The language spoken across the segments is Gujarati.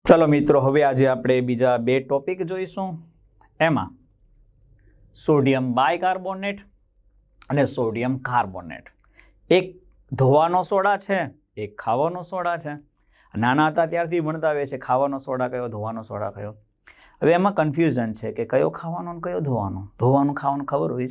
चलो मित्रों, हवे आज आपणे बीजा बे टॉपिक जोईशुं। एमां सोडियम बायकार्बोनेट अने सोडियम कार्बोनेट। एक धोवानो सोडा छे, एक खावानो सोडा छे। नाना हता त्यारथी भणता आवे छे खावानो सोडा कयो, धोवानो सोडा कयो। हवे एमां कन्फ्यूजन छे के कयो खावानो ने कयो धोवानो। धोवानो खावानो खबर होय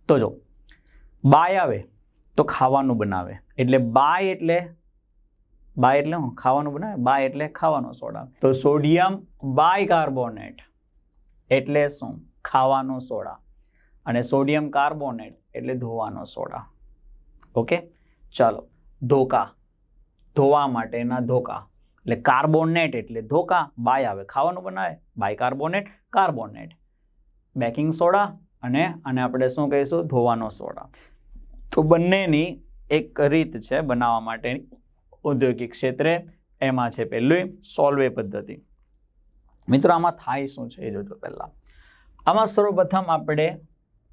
तो जो बाय आवे तो खावानुं बनावे, एटले बाय एटले હું ખાવાનું બનાવે, બાય એટલે ખાવાનો સોડા। તો સોડિયમ બાયકાર્બોનેટ એટલે શું? ખાવાનો સોડા। અને સોડિયમ કાર્બોનેટ એટલે ધોવાનો સોડા। ઓકે, ચાલો ધોકા, ધોવા માટેના ધોકા એટલે કાર્બોનેટ એટલે ધોકા, બાય આવે ખાવાનું બનાવે, બાયકાર્બોનેટ કાર્બોનેટ, બેકિંગ સોડા અને આપણે શું કહીશું? ધોવાનો સોડા। તો બંનેની એક રીત છે બનાવવા માટેની औद्योगिक क्षेत्र एमां छे पहेलुं सोल्वे पद्धति। मित्रों आमां थाय शुं छे जोजो। पहेला आमां सर्वप्रथम आपणे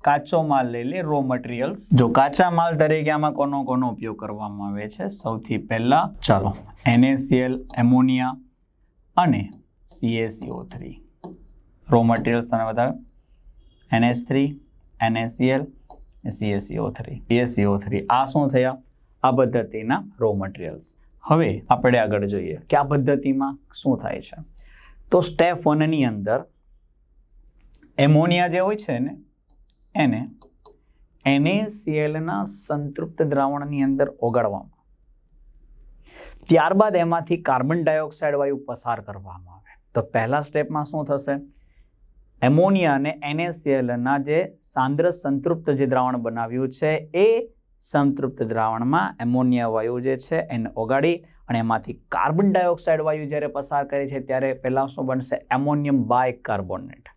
काचो माल लई लईए, रॉ मटीरियल्स। जो काचा माल तरीके आमां कोनो उपयोग करवामां आवे छे? सौथी पहेला चलो NaCl एमोनिया अने CaCO3 रॉ मटीरियल्स तने बताव्यो। NH3 NaCl CaCO3 CaCO3 आ शुं थया? आ पद्धतिना रॉ मटीरियल्स। हवे आपणे आगळ जोईए के आ पद्धतिमां शुं थाय छे। तो स्टेप 1 नी अंदर एमोनिया जे होय छे ने एने NaCl ना संतृप्त द्रावणनी अंदर ओगाळवामां, त्यारबाद एमांथी कार्बन डाइऑक्साइड वायु पसार करवामां आवे। तो पहला स्टेपमां शुं थशे? एमोनिया ने NaCl ना जे सांद्र संतृप्त जे द्रावण बनाव्युं छे ए संतृप्त द्रावणमां एमोनिया वायु जे छे एने ओगाड़ी अने एमांथी कार्बन डाइऑक्साइड वायु ज्यारे पसार करे छे त्यारे पहेला शुं बनशे? Ammonium bicarbonate.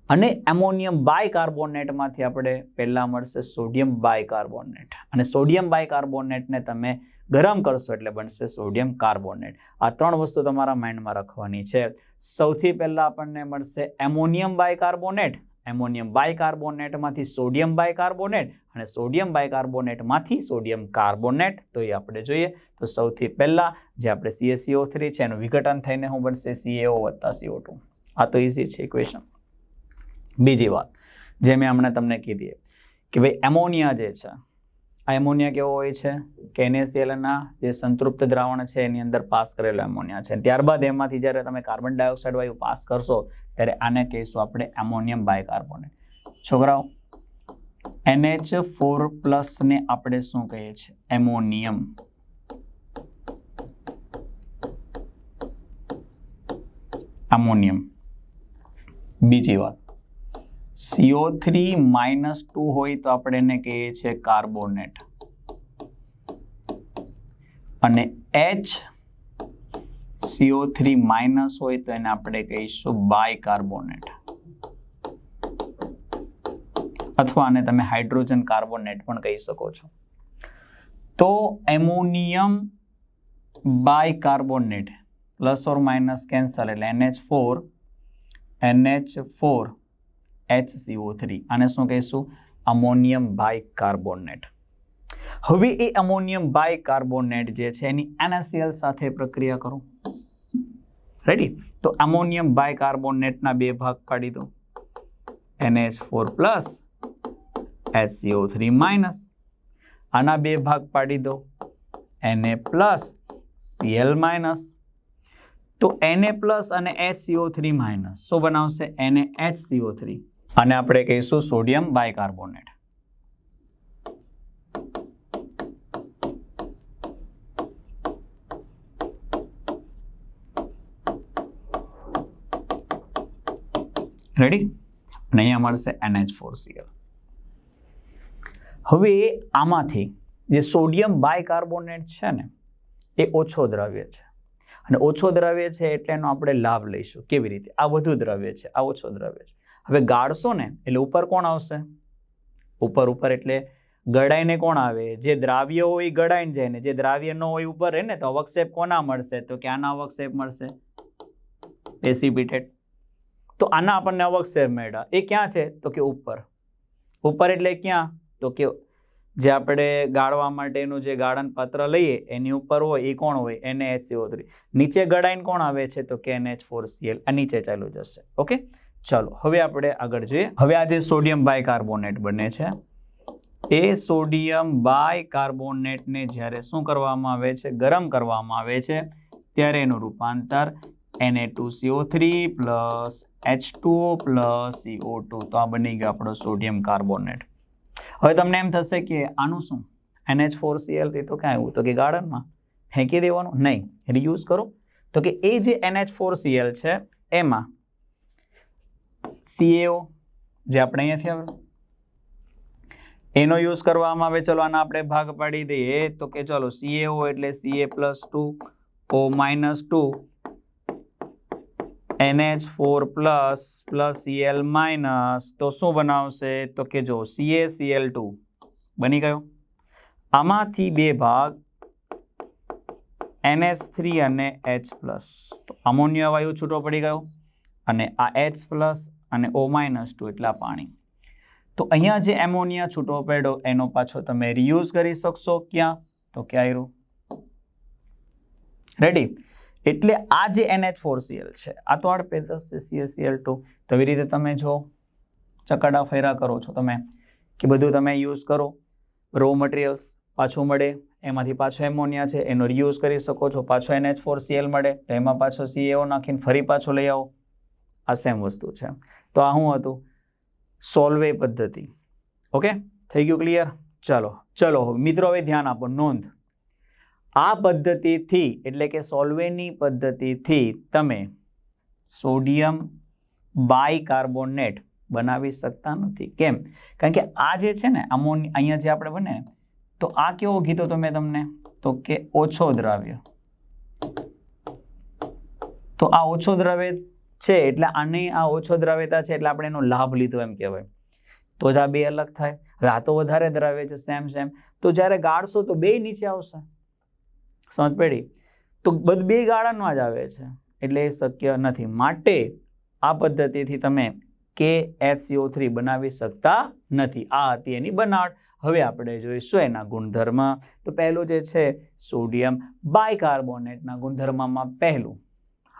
अने एमोनियम बायकार्बोनेटमांथी आपणे पहेला मळशे सोडियम बायकार्बोनेट अने सोडियम बायकार्बोनेटने तमे गरम करशो एटले बनशे सोडियम कार्बोनेट। आ त्रण वस्तु तमारा माइंडमां रखवानी छे। सौथी पहेला आपणने मळशे एमोनियम बायकार्बोनेट, एमोनियम बायकार्बोनेटमांथी सोडियम बायकार्बोनेट अने सोडियम बायकार्बोनेटमांथी सोडियम कार्बोनेट। तो ये आपणे जोईए। तो सौथी पहेला जे आपणे CaCO3 छे एनुं विघटन थईने शुं बनशे? CaO + CO2। आ तो इजी छे इक्वेशन। बीजी वात जे मैं हमणे तमने कीधी के भाई एमोनिया जे छे आ एमोनिया केवो होय छे के NaCl ना जे संतृप्त द्रावण छे एनी अंदर पास करेलो एमोनिया छे। त्यारबाद एमांथी ज्यारे तमे कार्बन डाइऑक्साइड वायु पास करशो त्यारे आने कहीशुं आपणे एमोनियम बायकार्बोनेट। छोकराओ NH4+ ने आपणे शुं कहीए छे? एमोनियम। एमोनियम। बीजी वात CO3-2 होय तो आपणे एने कहीए छे कार्बोनेट अने CO3- होय तो एने आपणे कहीशुं बायकार्बोनेट अथवा आने तमे हाइड्रोजन कार्बोनेट पण कही शको छो। तो एमोनियम बायकार्बोनेट +or- कैंसल एटले NH4 HCO3 आने शुं कहीशुं? Ammonium bicarbonate. हवे ए अमोनियम बायकार्बोनेट जे छे एनी NaCl साथे प्रक्रिया करो। रेडी? तो अमोनियम बायकार्बोनेटना बे भाग पाडी दो, NH4+ HCO3-। आना बे भाग पाडी दो, Na+ Cl-। तो Na+ અને HCO3- શું બનાવશે? NaHCO3 અને આપણે કહીશું સોડિયમ બાયકાર્બોનેટ। રેડી? અને અહીંયા મળશે NH4Cl। હવે આમાંથી જે સોડિયમ બાયકાર્બોનેટ છે ને એ ઓછો દ્રવ્ય છે અને ઓછો દ્રવ્ય છે એટલે એનો આપણે લાભ લઈશું। કેવી રીતે? આ વધુ દ્રવ્ય છે, આ ઓછો દ્રવ્ય છે। હવે ગાળશો ને એટલે ઉપર કોણ આવશે? ઉપર એટલે ગળાઈને કોણ આવે? જે દ્રાવ્ય હોય એ ગળાઈને જાય ને જે દ્રાવ્ય ન હોય ઉપર રહે ને તો અવક્ષેપ કોના મળશે? તો કે આના અવક્ષેપ મળશે, પ્રેસિપિટેટ। તો આના આપણને અવક્ષેપ મળ્યા, એ ક્યાં છે? તો કે ઉપર એટલે ક્યાં? તો કે જે આપણે ગાળવા માટેનું જે ગાળણ પાત્ર લઈએ એની ઉપર હોય એ કોણ હોય NaHCO3. નીચે ગળાઈને કોણ આવે છે તો કે NH4Cl. આ નીચે ચાલ્યું જશે. ઓકે, ચલો હવે આપણે આગળ જોઈએ. હવે આ જે સોડિયમ બાયકાર્બોનેટ બને છે એ સોડિયમ બાયકાર્બોનેટને જ્યારે શું કરવામાં આવે છે, ગરમ કરવામાં આવે છે, ત્યારે એનું રૂપાંતર Na2CO3 plus H2O plus CO2. તો આ બની ગયો આપણો સોડિયમ કાર્બોનેટ. હવે તમને એમ થશે કે આનું શું NH4Cl તો ક્યાં આવ્યું તો કે ગાર્ડનમાં ફેંકી દેવાનું નહીં, રિયુઝ કરો. તો કે એ જે NH4Cl છે એમાં CaO જે આપણે અહીંયાથી આવે એનો યુઝ કરવામાં આવે. ચલો આના આપણે ભાગ પાડી દઈએ તો કે ચલો CaO એટલે Ca+2 O-2 NH4 plus Cl minus. તો શું બનાવશે તો કે જો CaCl2 બની ગયો. આમાંથી બે ભાગ NH3 અને H પ્લસ. તો અમોનિયા વાયુ છૂટો પડી ગયો અને આ H પ્લસ અને O-2 એટલા પાણી. તો અહીંયા જે એમોનિયા છૂટો પડ્યો એનો પાછો તમે રિયુઝ કરી શકશો. ક્યાં તો ક્યાં આવ્યું રેડી. એટલે આ જે NH4Cl છે આ તો આડ પેદસ છે CaCl2. તો એવી રીતે તમે જો ચકડા ફેરા કરો છો તમે કે બધું તમે યુઝ કરો, રો મટીરિયલ્સ પાછું મળે, એમાંથી પાછો એમોનિયા છે એનો રિયુઝ કરી શકો છો, પાછો NH4Cl મળે તો એમાં પાછો CaO નાખીને ફરી પાછો લઈ આવો. આ સેમ વસ્તુ છે. તો આ શું હતું સોલ્વે પદ્ધતિ. ઓકે, થઈ ગયું ક્લિયર. ચલો મિત્રો હવે ધ્યાન આપો, નોંધ. આ પદ્ધતિથી એટલે કે સોલ્વેની પદ્ધતિથી તમે સોડિયમ બાયકાર્બોનેટ બનાવી શકતા નથી. કેમ? કારણ કે આ જે છે ને અહીંયા જે આપણે બને તો આ કેવો કીધો તો મેં તમને તો કે ઓછો દ્રાવ્ય. તો આ ઓછો દ્રાવ્ય છે એટલે આની આ ઓછો દ્રાવ્યતા છે એટલે આપણે એનો લાભ લીધો એમ કહેવાય. તો જ આ બે અલગ થાય. હવે આ તો વધારે દ્રાવ્ય છે સેમ. તો જ્યારે ગાળશો તો બે નીચે આવશે. સમજ પડી? તો બે ગાળામાં જ આવે છે એટલે એ શક્ય નથી. માટે આ પદ્ધતિથી તમે KHCO3 બનાવી શકતા નથી. આ હતી એની બનાવટ. હવે આપણે જોઈશું એના ગુણધર્મ. તો પહેલું જે છે સોડિયમ બાયકાર્બોનેટના ગુણધર્મમાં પહેલું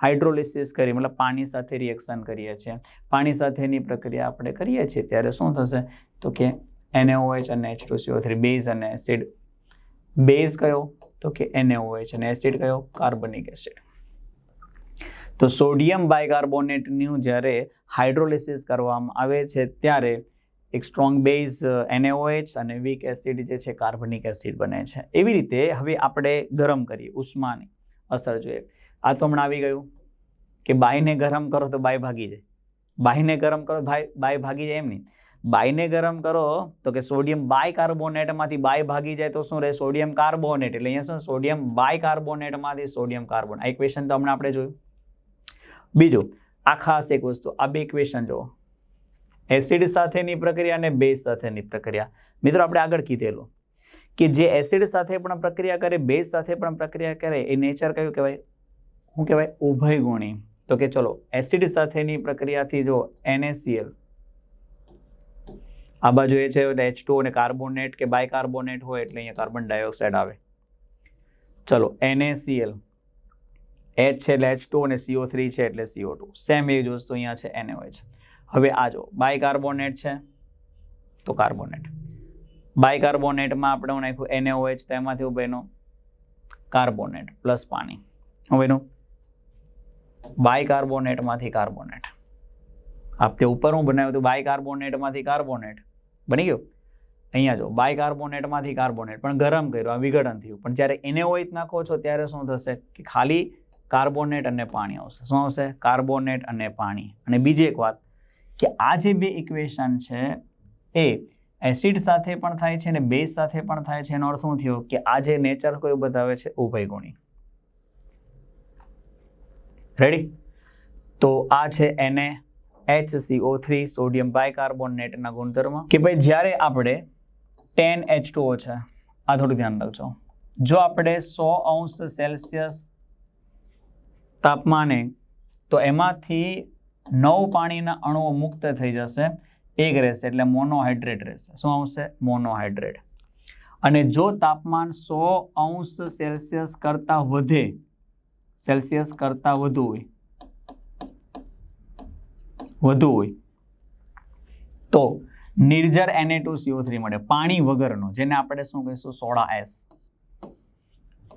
હાઇડ્રોલિસિસ કરી મતલબ પાણી સાથે રિએક્શન કરીએ છીએ. પાણી સાથેની પ્રક્રિયા આપણે કરીએ છીએ ત્યારે શું થશે તો કે NaOH અને H2CO3 બેઝ અને એસિડ. બેઝ કયો તો કે NaOH અને એસિડ કયો કાર્બનિક એસિડ. તો સોડિયમ બાયકાર્બોનેટનું જ્યારે હાઇડ્રોલિસિસ કરવામાં આવે છે ત્યારે એક સ્ટ્રોંગ બેઝ NaOH અને વીક એસિડ જે છે કાર્બનિક એસિડ બને છે. એવી રીતે હવે આપણે ગરમ કરીએ, ઉષ્માની અસર જોઈએ. આ તો હમણાં આવી ગયું કે બાયને ગરમ કરો તો બાય ભાગી જાય, બાયને ગરમ કરો બાય ભાગી જાય. એમ નહીં, બાયને ગરમ કરો તો કે સોડિયમ બાયકાર્બોનેટમાંથી બાય ભાગી જાય તો શું રહે સોડિયમ કાર્બોનેટ. એટલે અહીંયા શું સોડિયમ બાયકાર્બોનેટમાંથી સોડિયમ કાર્બન. આ ઇક્વેશન તો હમણાં આપણે જોયું. બીજું આ ખાસ એક વસ્તુ, આ બે ઇક્વેશન જુઓ, એસિડ સાથેની પ્રક્રિયા અને બેઝ સાથેની પ્રક્રિયા. મિત્રો આપણે આગળ કીધેલું કે જે એસિડ સાથે પણ પ્રક્રિયા કરે, બેઝ સાથે પણ પ્રક્રિયા કરે એ નેચર કયું કહેવાય? શું કહેવાય? ઉભયગુણી. તો કે ચલો એસિડ સાથેની પ્રક્રિયાથી જો NaCl આ બાજુ એ છે H2O અને કાર્બોનેટ કે બાયકાર્બોનેટ હોય એટલે અહીંયા કાર્બન ડાયોક્સાઇડ આવે. ચલો NaCl H છે એટલે H2O અને CO3 છે એટલે CO2. સેમ એ જ વસ્તુ અહીંયા છે NaOH. હવે આ જો બાયકાર્બોનેટ છે તો કાર્બોનેટ, બાયકાર્બોનેટમાં આપણે નાખ્યું NaOH તો એમાંથી ઉભેનો કાર્બોનેટ પ્લસ પાણી. હવે એનું બાયકાર્બોનેટમાંથી કાર્બોનેટ. આપતે ઉપર હું બનાવ્યું હતું બાયકાર્બોનેટમાંથી કાર્બોનેટ બની ગયું. અહીંયા જો બાયકાર્બોનેટમાંથી કાર્બોનેટ પણ ગરમ કર્યું, આ વિઘટન થયું. પણ જ્યારે NaOH નાખો છો ત્યારે શું થશે કે ખાલી કાર્બોનેટ અને પાણી આવશે. શું આવશે? કાર્બોનેટ અને પાણી. અને બીજી એક વાત કે આ જે બે ઇક્વેશન છે એ એસિડ સાથે પણ થાય છે અને બેઝ સાથે પણ થાય છે. એનો અર્થ શું થયો કે આ જે નેચર કોઈ બતાવે છે ઉભયગુણી. રેડી? તો આ છે NaHCO3 સોડિયમ બાયકાર્બોનેટના ગુણધર્મ કે ભાઈ જ્યારે આપણે 10H2O છે, આ થોડું ધ્યાન રાખજો. જો આપણે 100°C તાપમાને તો એમાંથી 9 પાણીના અણુઓ મુક્ત થઈ જશે, એક રહેશે એટલે મોનોહાઇડ્રેટ રહેશે. શું આવશે? મોનોહાઇડ્રેટ. અને જો તાપમાન 100°C કરતાં વધે, સેલ્સિયસ કરતાં વધુ હોય તો નિર્જર Na2CO3 મળે, પાણી વગરનો, જેને આપણે શું કહીશું? Soda S.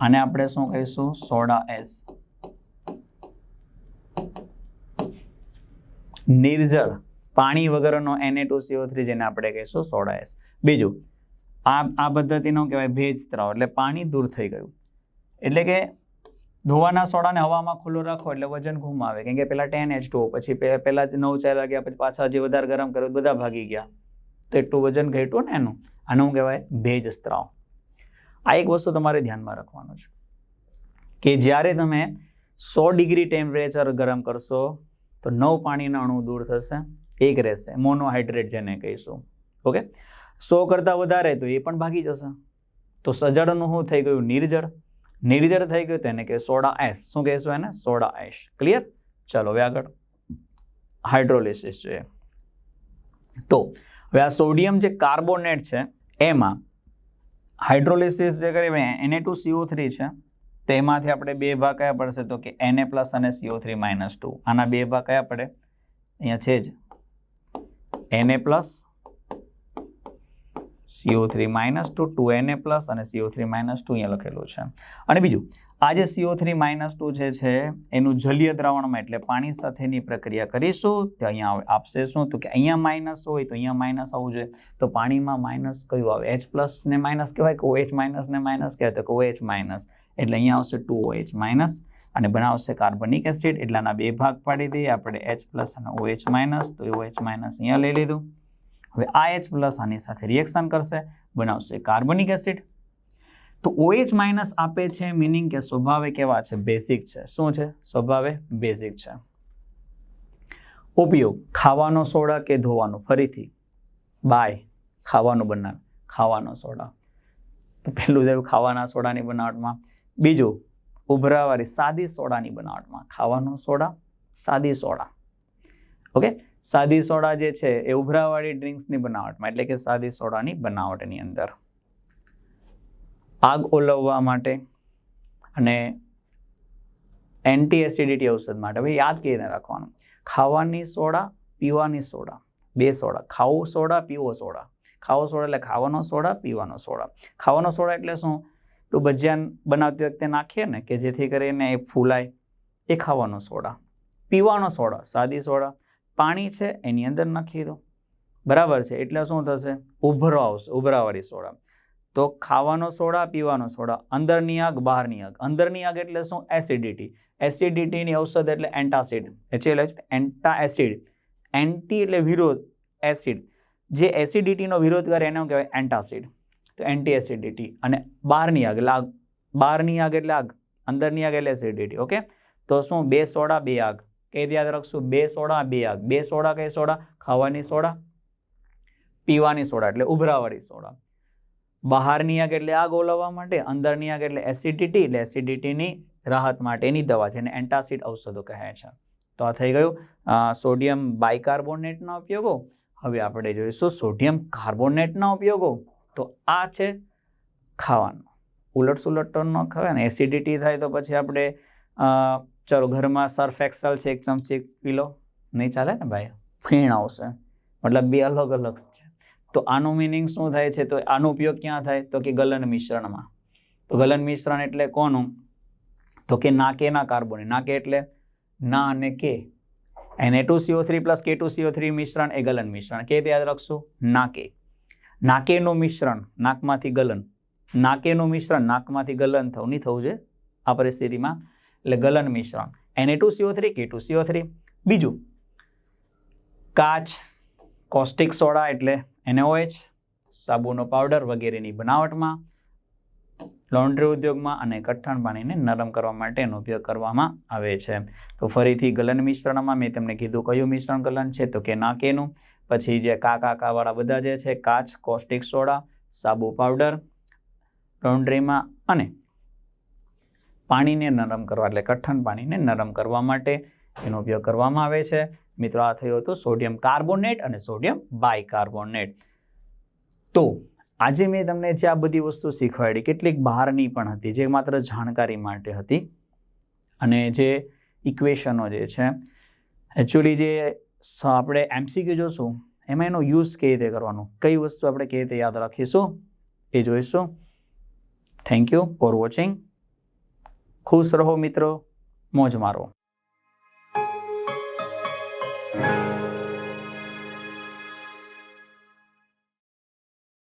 આને આપણે શું કહીશું? Soda S. નિર્જર પાણી વગરનો Na2CO3 જેને આપણે કહીશું સોડા એસ. બીજું, આ પદ્ધતિનો કહેવાય ભેજ સ્ત્રાવ, એટલે પાણી દૂર થઈ ગયું. એટલે કે ધોવાના સોડાને હવામાં ખુલ્લો રાખો એટલે વજન ઘૂમાવે, કેમ કે પેલા 10H2O, પછી પેલા 9-4 વાગ્યા પછી પાછા જે વધારે ગરમ કર્યું બધા ભાગી ગયા, તો એટલું વજન ઘટ્યું ને એનું. આનું કહેવાય ભેજ સ્ત્રાવ. આ એક વસ્તુ તમારે ધ્યાનમાં રાખવાનું છે કે જ્યારે તમે 100° ટેમ્પરેચર ગરમ કરશો તો 9 પાણીના અણુ દૂર થશે, એક રહેશે, મોનોહાઇડ્રેટ જેને કહીશું. ઓકે, 100 કરતાં વધારે તો એ પણ ભાગી જશે. તો સજળનું શું થઈ ગયું? નિર્જળ. નિર્જળ થઈ ગયું તેને કે સોડા એસ. શું કહેશું એને? Soda ash. ક્લિયર? ચાલો હવે આગળ હાઇડ્રોલિસિસ જોઈએ. તો હવે આ સોડિયમ જે કાર્બોનેટ છે એમાં હાઇડ્રોલિસિસ જે કરીએ Na2CO3 છે, તેમાંથી આપણે બે ભાગ કયા પડશે? તો કે Na+ અને CO3-2. આના બે ભાગ કયા પડે? અહીંયા છે જ Na+, CO3-2, 2Na+ અને CO3-2 અહીંયા લખેલું છે. અને બીજું, આ જે CO3-2 છે એનું જલીય દ્રાવણમાં એટલે પાણી સાથેની પ્રક્રિયા કરીશું તો અહીંયા આપશે શું? તો કે અહીંયા માઇનસ હોય તો અહીંયા માઇનસ આવવું જોઈએ. તો પાણીમાં માઇનસ કયું આવે? H+ ને માઇનસ કહેવાય કે OH- ને માઇનસ કહેવાય? તો કે OH-. એટલે અહીંયા આવશે 2OH- અને બનાવશે કાર્બનિક એસિડ. એટલાના બે ભાગ પાડી દઈએ આપણે, H+ અને OH-. તો OH- અહીંયા લઈ લીધું. હવે આ H+ આની સાથે રિએક્શન કરશે, બનાવશે કાર્બનિક એસિડ. તો OH- આપે છે, મીનિંગ કે સ્વભાવે કેવા છે? બેઝિક છે. શું છે? સ્વભાવે બેઝિક છે. ઉપયોગ, ખાવાનો સોડા કે ધોવાનો? ફરીથી બાય, ખાવાનું બનાવે, ખાવાનો સોડા. તો પહેલું થયું ખાવાના સોડાની બનાવટમાં. બીજું, ઉભરાવાળી સાદી સોડાની બનાવટમાં. ખાવાનો સોડા, સાદી સોડા. ઓકે, સાદી સોડા જે છે એ ઉભરાવાળી ડ્રિંક્સની બનાવટમાં, એટલે કે સાદી સોડાની બનાવટની અંદર. આગ ઓલવવા માટે અને એન્ટી એસિડિટી ઔષધ માટે. હવે યાદ કેવી રીતે રાખવાનું? ખાવાની સોડા, પીવાની સોડા, બે સોડા. ખાવું સોડા, પીવો સોડા. ખાવો સોડા એટલે ખાવાનો સોડા, પીવાનો સોડા. ખાવાનો સોડા એટલે શું? તો ભજીયા બનાવતી વખતે નાખીએ ને કે જેથી કરીને એ ફૂલાય, એ ખાવાનો સોડા. પીવાનો સોડા, સાદી સોડા, પાણી છે એની અંદર નાખી દો, બરાબર છે. એટલે શું થશે? ઉભરો આવશે, ઉભરાવાળી સોડા. તો ખાવાનો સોડા, પીવાનો સોડા, અંદરની આગ, બહારની આગ. અંદરની આગ એટલે શું? એસિડિટી. એસિડિટીની ઔષધ એટલે એન્ટાસિડ. એન્ટા એસિડ. એન્ટી એટલે વિરોધ, એસિડ. જે એસિડિટીનો વિરોધ કરે એને કહેવાય એન્ટાસિડ. તો એન્ટી એસિડિટી. અને બહારની આગ એટલે આગ. બહારની આગ એટલે આગ, અંદરની આગ એટલે એસિડિટી. ઓકે, તો શું? બે સોડા, બે આગ. કઈ યાદ રાખશું? બે સોડા, બે આગ. બે સોડા કઈ સોડા? ખાવાની સોડા, પીવાની સોડા એટલે ઉભરાવાળી સોડા. બહારની આગ એટલે આગ ઓલવવા માટે, અંદરની આગ એટલે એસિડિટી, એટલે એસિડિટીની રાહત માટેની દવા, જેને એન્ટાસિડ ઔષધો કહે છે. તો આ થઈ ગયું સોડિયમ બાયકાર્બોનેટના ઉપયોગો. હવે આપણે જોઈશું સોડિયમ કાર્બોનેટના ઉપયોગો. તો આ છે ખાવાનું. ઉલટ સુલટ ન ખવાય ને, એસિડિટી થાય તો પછી આપણે ચલો ઘરમાં સર્ફ એક્સેલ છે 1 ચમચી પી લો, નહીં ચાલે ને ભાઈ, ફીણ આવશે. મતલબ બે અલગ અલગ છે. તો આનું મિનિંગ શું થાય છે? તો આનો ઉપયોગ ક્યાં થાય? તો કે ગલન મિશ્રણમાં. તો ગલન મિશ્રણ એટલે કોનું? તો કે નાકેના કાર્બોનેટ. નાકે એટલે ના અને કે. Na2CO3 + K2CO3 મિશ્રણ એ ગલન મિશ્રણ. કે યાદ રાખશું? નાકે. નાકેનું મિશ્રણ, નાકમાંથી ગલન. નાકેનું મિશ્રણ, નાકમાંથી ગલન થવું નહીં થવું છે આ પરિસ્થિતિમાં, એટલે ગલન મિશ્રણ. Na2CO3, K2CO3. બીજું, કાચ, કોસ્ટિક સોડા એટલે NaOH, સાબુનો પાવડર વગેરેની બનાવટમાં, લોન્ડ્રી ઉદ્યોગમાં અને કઠણ પાણીને નરમ કરવા માટે એનો ઉપયોગ કરવામાં આવે છે. તો ફરીથી ગલન મિશ્રણમાં મેં તમને કીધું કયું મિશ્રણ ગલન છે? તો કે નાકેનું. પછી જે કાવાળા બધા જે છે, કાચ, કોસ્ટિક સોડા, સાબુ પાવડર, લોન્ડ્રીમાં અને પાણીને નરમ કરવા એટલે કઠણ પાણીને નરમ કરવા માટે એનો ઉપયોગ કરવામાં આવે છે. મિત્રો, આ થયું હતું સોડિયમ કાર્બોનેટ અને સોડિયમ બાયકાર્બોનેટ. તો આજે મેં તમને જે આ બધી વસ્તુ શીખવાડી કેટલીક બહારની પણ હતી, જે માત્ર જાણકારી માટે હતી. અને જે ઇક્વેશનો જે છે એકચ્યુઅલી જે આપણે MCQ જોશું એમાં એનો યુઝ કેવી રીતે કરવાનો, કઈ વસ્તુ આપણે કેવી રીતે યાદ રાખીશું એ જોઈશું. Thank you for watching. ખુશ રહો મિત્રો, મોજ મારો.